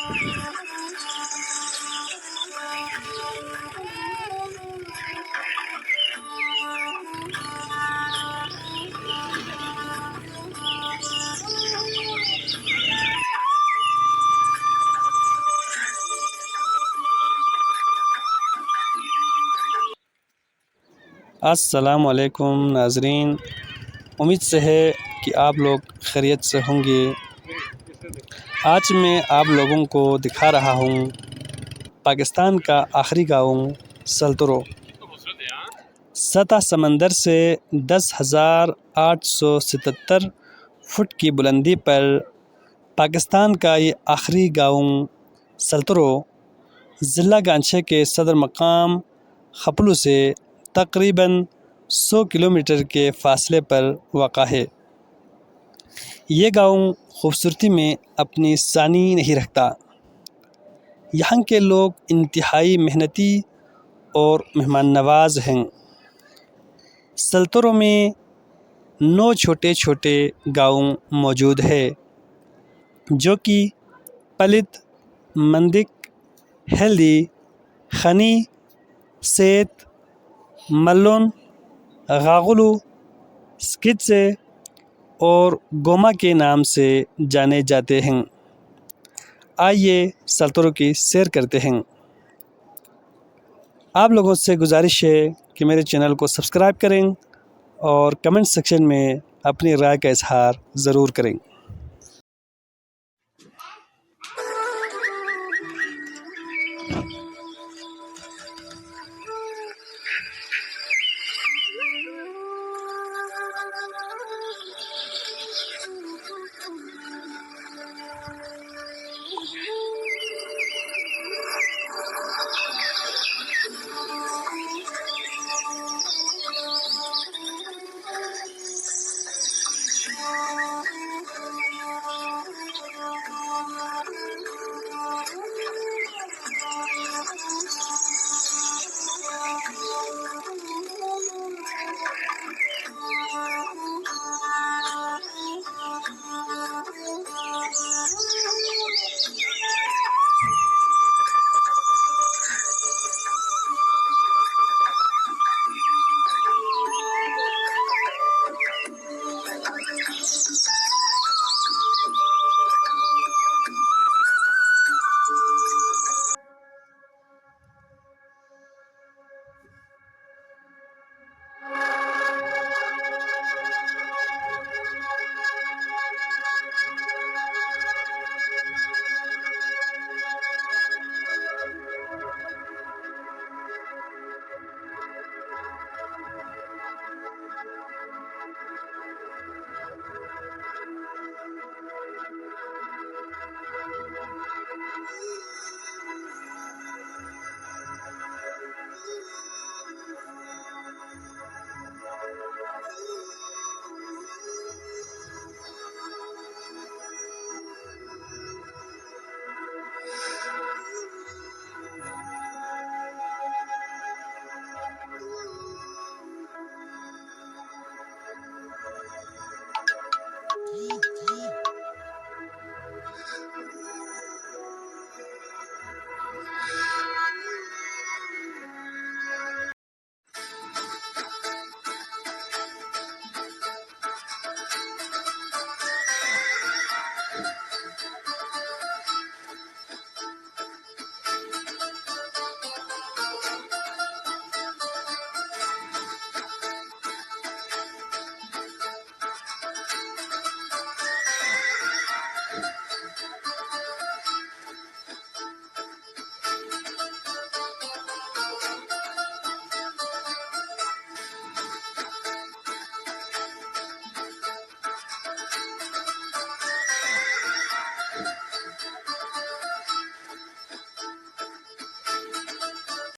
अस्सलाम वालेकुम नाज़रीन, उम्मीद से है कि आप लोग खैरियत से होंगे। आज मैं आप लोगों को दिखा रहा हूँ पाकिस्तान का आखिरी गाँव सल्तरो। सतह समंदर से 10,877 फुट की बुलंदी पर पाकिस्तान का ये आखिरी गाँव सल्तरो ज़िला गांछे के सदर मकाम खपलू से तकरीबन 100 किलोमीटर के फासले पर वाक़ा है। ये गाँव खूबसूरती में अपनी सानी नहीं रखता। यहाँ के लोग इंतहाई मेहनती और मेहमान नवाज हैं। सल्तरो में 9 छोटे छोटे गाँव मौजूद है जो कि पलित, मंदिक, हेल्दी, खनी, सेत, मल्लोन, गागुलू, स्कित्से और गोमा के नाम से जाने जाते हैं। आइए सल्तरो की सैर करते हैं। आप लोगों से गुजारिश है कि मेरे चैनल को सब्सक्राइब करें और कमेंट सेक्शन में अपनी राय का इजहार ज़रूर करें।